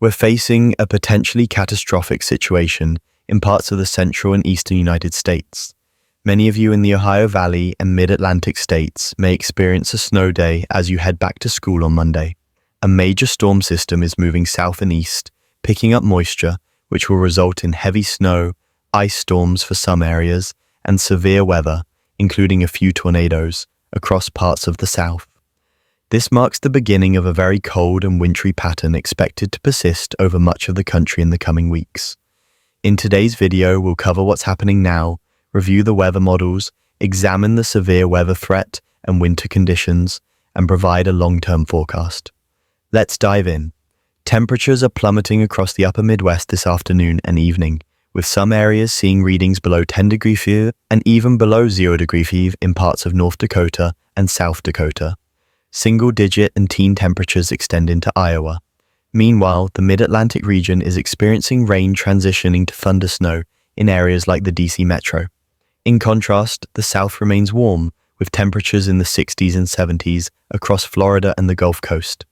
We're facing a potentially catastrophic situation in parts of the central and eastern United States. Many of you in the Ohio Valley and mid-Atlantic states may experience a snow day as you head back to school on Monday. A major storm system is moving south and east, picking up moisture, which will result in heavy snow, ice storms for some areas, and severe weather, including a few tornadoes, across parts of the south. This marks the beginning of a very cold and wintry pattern expected to persist over much of the country in the coming weeks. In today's video, we'll cover what's happening now, review the weather models, examine the severe weather threat and winter conditions, and provide a long-term forecast. Let's dive in. Temperatures are plummeting across the upper Midwest this afternoon and evening, with some areas seeing readings below 10°F and even below 0°F in parts of North Dakota and South Dakota. Single-digit and teen temperatures extend into Iowa. Meanwhile, the Mid-Atlantic region is experiencing rain transitioning to thunder snow in areas like the DC metro. In contrast, the South remains warm, with temperatures in the 60s and 70s across Florida and the Gulf Coast.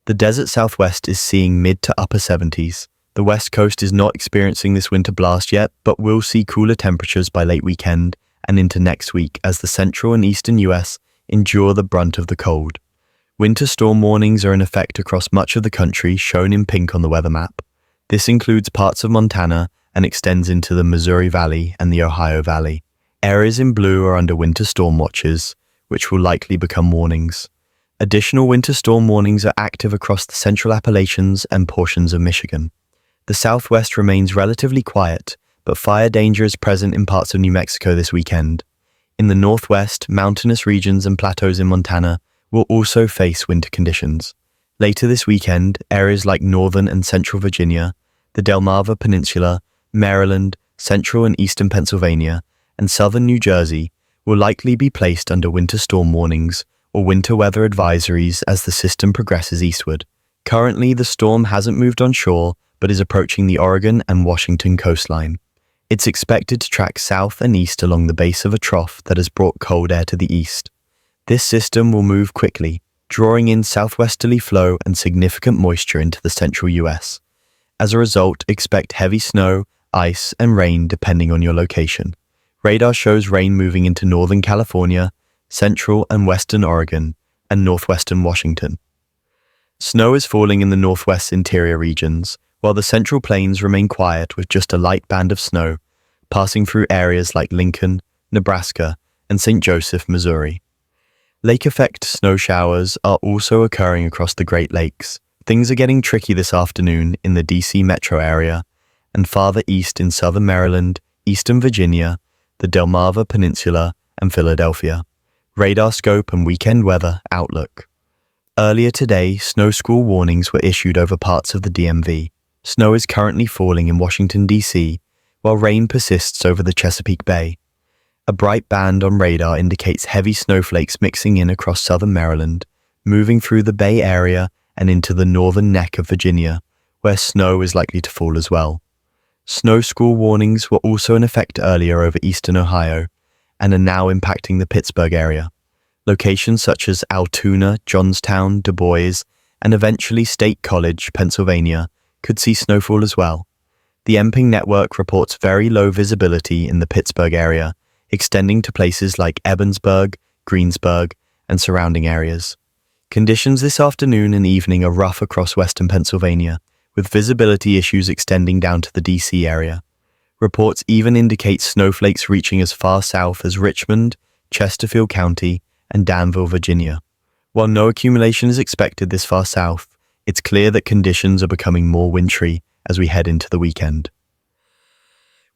The desert Southwest is seeing mid to upper 70s. The West Coast is not experiencing this winter blast yet, but will see cooler temperatures by late weekend and into next week as the central and eastern US endure the brunt of the cold. Winter storm warnings are in effect across much of the country, shown in pink on the weather map. This includes parts of Montana and extends into the Missouri Valley and the Ohio Valley. Areas in blue are under winter storm watches, which will likely become warnings. Additional winter storm warnings are active across the central Appalachians and portions of Michigan. The Southwest remains relatively quiet, but fire danger is present in parts of New Mexico this weekend. In the Northwest, mountainous regions and plateaus in Montana will also face winter conditions. Later this weekend, areas like northern and central Virginia, the Delmarva Peninsula, Maryland, central and eastern Pennsylvania, and southern New Jersey will likely be placed under winter storm warnings or winter weather advisories as the system progresses eastward. Currently, the storm hasn't moved onshore, but is approaching the Oregon and Washington coastline. It's expected to track south and east along the base of a trough that has brought cold air to the east. This system will move quickly, drawing in southwesterly flow and significant moisture into the central US. As a result, expect heavy snow, ice, and rain depending on your location. Radar shows rain moving into northern California, central and western Oregon, and northwestern Washington. Snow is falling in the northwest interior regions, while the central plains remain quiet with just a light band of snow passing through areas like Lincoln, Nebraska, and St. Joseph, Missouri. Lake effect snow showers are also occurring across the Great Lakes. Things are getting tricky this afternoon in the DC metro area and farther east in southern Maryland, eastern Virginia, the Delmarva Peninsula, and Philadelphia. Radar scope and weekend weather outlook. Earlier today, snow squall warnings were issued over parts of the DMV. Snow is currently falling in Washington, D.C., while rain persists over the Chesapeake Bay. A bright band on radar indicates heavy snowflakes mixing in across southern Maryland, moving through the Bay Area and into the northern neck of Virginia, where snow is likely to fall as well. Snow squall warnings were also in effect earlier over eastern Ohio and are now impacting the Pittsburgh area. Locations such as Altoona, Johnstown, Du Bois, and eventually State College, Pennsylvania, could see snowfall as well. The MPing network reports very low visibility in the Pittsburgh area, extending to places like Ebensburg, Greensburg, and surrounding areas. Conditions this afternoon and evening are rough across western Pennsylvania, with visibility issues extending down to the DC area. Reports even indicate snowflakes reaching as far south as Richmond, Chesterfield County, and Danville, Virginia. While no accumulation is expected this far south, it's clear that conditions are becoming more wintry as we head into the weekend.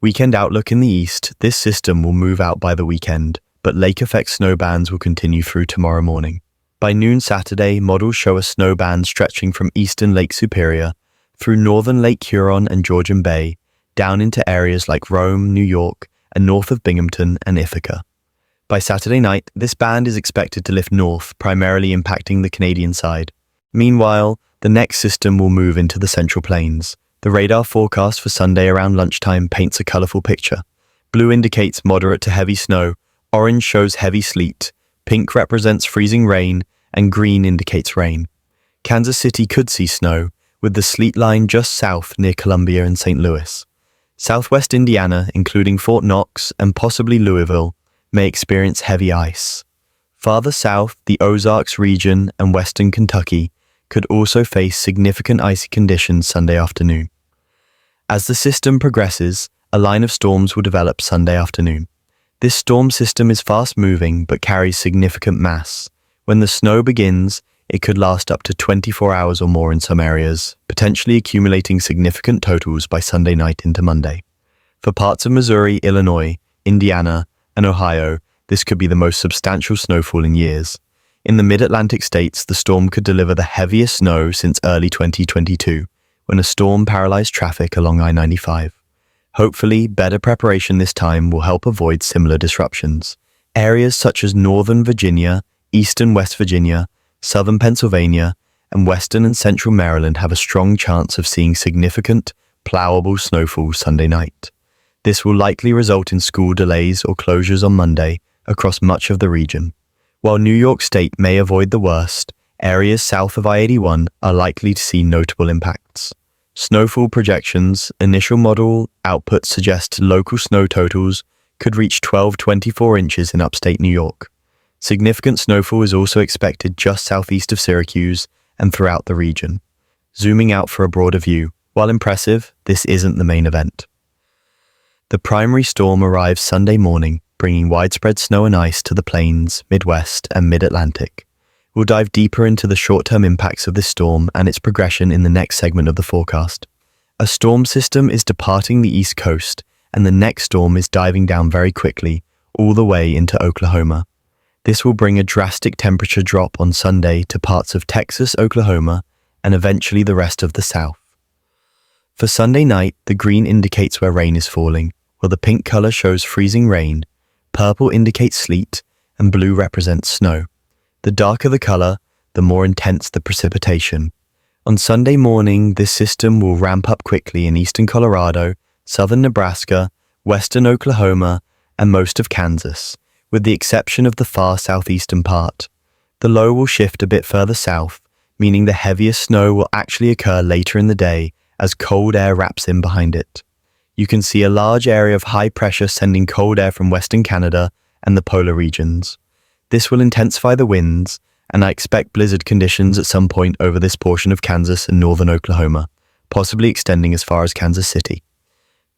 Weekend outlook in the east. This system will move out by the weekend, but lake effect snow bands will continue through tomorrow morning. By noon Saturday, models show a snow band stretching from eastern Lake Superior through northern Lake Huron and Georgian Bay, down into areas like Rome, New York, and north of Binghamton and Ithaca. By Saturday night, this band is expected to lift north, primarily impacting the Canadian side. Meanwhile, the next system will move into the Central Plains. The radar forecast for Sunday around lunchtime paints a colorful picture. Blue indicates moderate to heavy snow, orange shows heavy sleet, pink represents freezing rain, and green indicates rain. Kansas City could see snow, with the sleet line just south near Columbia and St. Louis. Southwest Indiana, including Fort Knox and possibly Louisville, may experience heavy ice. Farther south, the Ozarks region and western Kentucky could also face significant icy conditions Sunday afternoon. As the system progresses, a line of storms will develop Sunday afternoon. This storm system is fast-moving but carries significant mass. When the snow begins, it could last up to 24 hours or more in some areas, potentially accumulating significant totals by Sunday night into Monday. For parts of Missouri, Illinois, Indiana, and Ohio, this could be the most substantial snowfall in years. In the mid-Atlantic states, the storm could deliver the heaviest snow since early 2022, when a storm paralyzed traffic along I-95. Hopefully, better preparation this time will help avoid similar disruptions. Areas such as northern Virginia, eastern West Virginia, southern Pennsylvania, and western and central Maryland have a strong chance of seeing significant, plowable snowfall Sunday night. This will likely result in school delays or closures on Monday across much of the region. While New York State may avoid the worst, areas south of I-81 are likely to see notable impacts. Snowfall projections, initial model outputs suggest local snow totals could reach 12-24 inches in upstate New York. Significant snowfall is also expected just southeast of Syracuse and throughout the region. Zooming out for a broader view, while impressive, this isn't the main event. The primary storm arrives Sunday morning, bringing widespread snow and ice to the plains, Midwest, and Mid-Atlantic. We'll dive deeper into the short-term impacts of this storm and its progression in the next segment of the forecast. A storm system is departing the East Coast, and the next storm is diving down very quickly, all the way into Oklahoma. This will bring a drastic temperature drop on Sunday to parts of Texas, Oklahoma, and eventually the rest of the South. For Sunday night, the green indicates where rain is falling, while the pink color shows freezing rain, purple indicates sleet, and blue represents snow. The darker the color, the more intense the precipitation. On Sunday morning, this system will ramp up quickly in eastern Colorado, southern Nebraska, western Oklahoma, and most of Kansas, with the exception of the far southeastern part. The low will shift a bit further south, meaning the heaviest snow will actually occur later in the day as cold air wraps in behind it. You can see a large area of high pressure sending cold air from western Canada and the polar regions. This will intensify the winds, and I expect blizzard conditions at some point over this portion of Kansas and northern Oklahoma, possibly extending as far as Kansas City.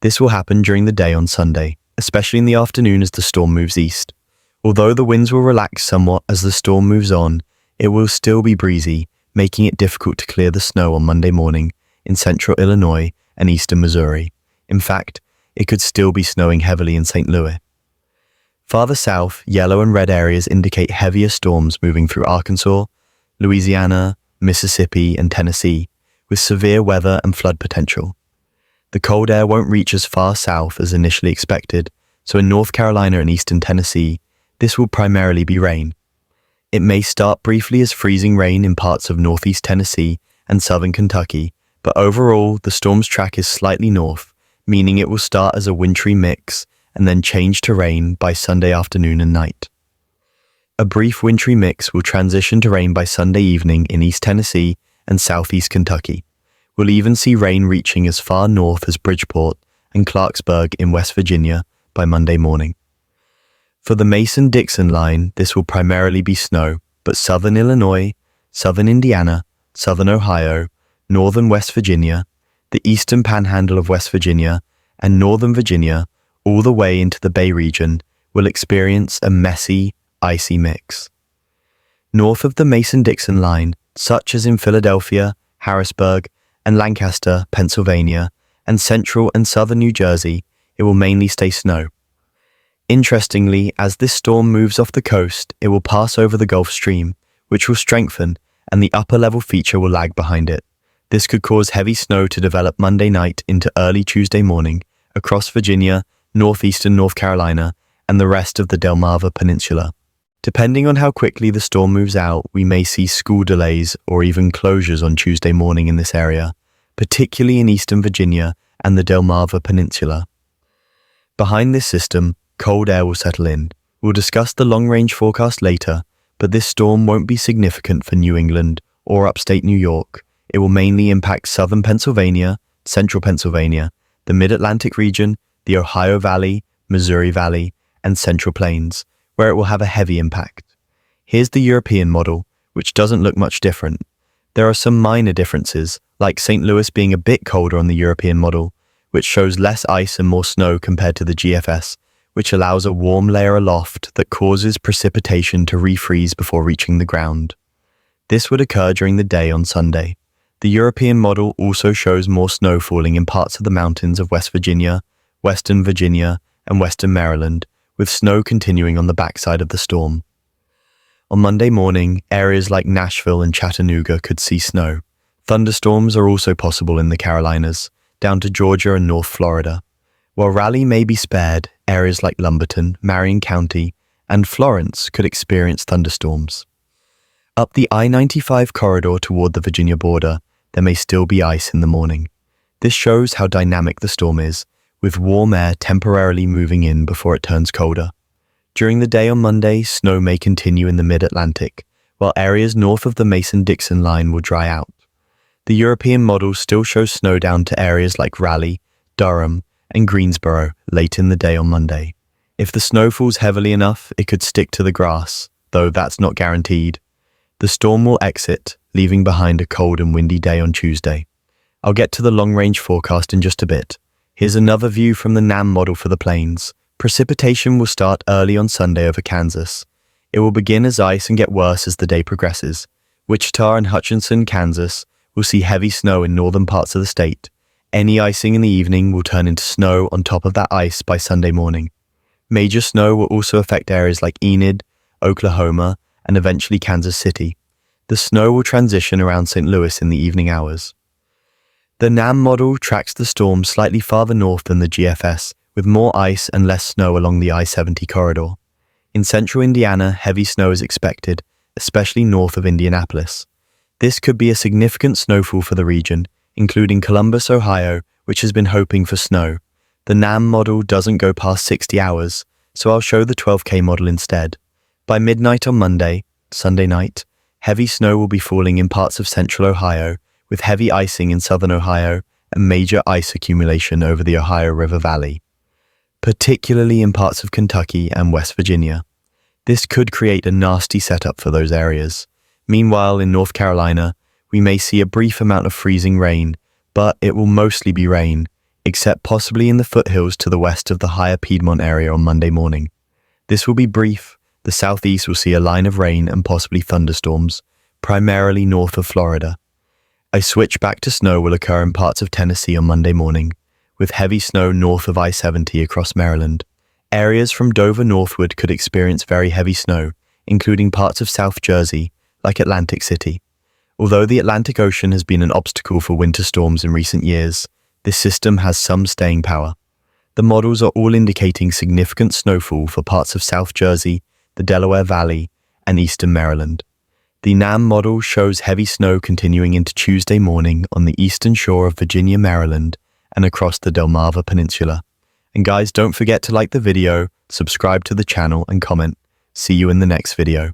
This will happen during the day on Sunday, especially in the afternoon as the storm moves east. Although the winds will relax somewhat as the storm moves on, it will still be breezy, making it difficult to clear the snow on Monday morning in central Illinois and eastern Missouri. In fact, it could still be snowing heavily in St. Louis. Farther south, yellow and red areas indicate heavier storms moving through Arkansas, Louisiana, Mississippi, and Tennessee, with severe weather and flood potential. The cold air won't reach as far south as initially expected, so in North Carolina and eastern Tennessee, this will primarily be rain. It may start briefly as freezing rain in parts of northeast Tennessee and southern Kentucky, but overall, the storm's track is slightly north, meaning it will start as a wintry mix and then change to rain by Sunday afternoon and night. A brief wintry mix will transition to rain by Sunday evening in East Tennessee and southeast Kentucky. We'll even see rain reaching as far north as Bridgeport and Clarksburg in West Virginia by Monday morning. For the Mason-Dixon line, this will primarily be snow, but southern Illinois, southern Indiana, southern Ohio, northern West Virginia, the eastern panhandle of West Virginia, and northern Virginia, all the way into the Bay region, will experience a messy, icy mix. North of the Mason-Dixon line, such as in Philadelphia, Harrisburg, and Lancaster, Pennsylvania, and central and southern New Jersey, it will mainly stay snow. Interestingly, as this storm moves off the coast, it will pass over the Gulf Stream, which will strengthen, and the upper-level feature will lag behind it. This could cause heavy snow to develop Monday night into early Tuesday morning across Virginia, northeastern North Carolina, and the rest of the Delmarva Peninsula. Depending on how quickly the storm moves out, we may see school delays or even closures on Tuesday morning in this area, particularly in eastern Virginia and the Delmarva Peninsula. Behind this system, cold air will settle in. We'll discuss the long-range forecast later, but this storm won't be significant for New England or upstate New York. It will mainly impact southern Pennsylvania, central Pennsylvania, the Mid-Atlantic region, the Ohio Valley, Missouri Valley, and Central Plains, where it will have a heavy impact. Here's the European model, which doesn't look much different. There are some minor differences, like St. Louis being a bit colder on the European model, which shows less ice and more snow compared to the GFS, which allows a warm layer aloft that causes precipitation to refreeze before reaching the ground. This would occur during the day on Sunday. The European model also shows more snow falling in parts of the mountains of West Virginia, Western Virginia, and Western Maryland, with snow continuing on the backside of the storm. On Monday morning, areas like Nashville and Chattanooga could see snow. Thunderstorms are also possible in the Carolinas, down to Georgia and North Florida. While Raleigh may be spared, areas like Lumberton, Marion County, and Florence could experience thunderstorms. Up the I-95 corridor toward the Virginia border, there may still be ice in the morning. This shows how dynamic the storm is, with warm air temporarily moving in before it turns colder. During the day on Monday, snow may continue in the mid-Atlantic, while areas north of the Mason-Dixon line will dry out. The European model still shows snow down to areas like Raleigh, Durham, and Greensboro late in the day on Monday. If the snow falls heavily enough, it could stick to the grass, though that's not guaranteed. The storm will exit, leaving behind a cold and windy day on Tuesday. I'll get to the long-range forecast in just a bit. Here's another view from the NAM model for the plains. Precipitation will start early on Sunday over Kansas. It will begin as ice and get worse as the day progresses. Wichita and Hutchinson, Kansas, will see heavy snow in northern parts of the state. Any icing in the evening will turn into snow on top of that ice by Sunday morning. Major snow will also affect areas like Enid, Oklahoma, and eventually Kansas City. The snow will transition around St. Louis in the evening hours. The NAM model tracks the storm slightly farther north than the GFS, with more ice and less snow along the I-70 corridor. In central Indiana, heavy snow is expected, especially north of Indianapolis. This could be a significant snowfall for the region, including Columbus, Ohio, which has been hoping for snow. The NAM model doesn't go past 60 hours, so I'll show the 12K model instead. By midnight on Monday, Sunday night, heavy snow will be falling in parts of central Ohio, with heavy icing in southern Ohio and major ice accumulation over the Ohio River Valley, particularly in parts of Kentucky and West Virginia. This could create a nasty setup for those areas. Meanwhile, in North Carolina, we may see a brief amount of freezing rain, but it will mostly be rain, except possibly in the foothills to the west of the higher Piedmont area on Monday morning. This will be brief. The southeast will see a line of rain and possibly thunderstorms, primarily north of Florida. A switch back to snow will occur in parts of Tennessee on Monday morning, with heavy snow north of I-70 across Maryland. Areas from Dover northward could experience very heavy snow, including parts of South Jersey, like Atlantic City. Although the Atlantic Ocean has been an obstacle for winter storms in recent years, this system has some staying power. The models are all indicating significant snowfall for parts of South Jersey, the Delaware Valley, and eastern Maryland. The NAM model shows heavy snow continuing into Tuesday morning on the eastern shore of Virginia, Maryland, and across the Delmarva Peninsula. And guys, don't forget to like the video, subscribe to the channel, and comment. See you in the next video.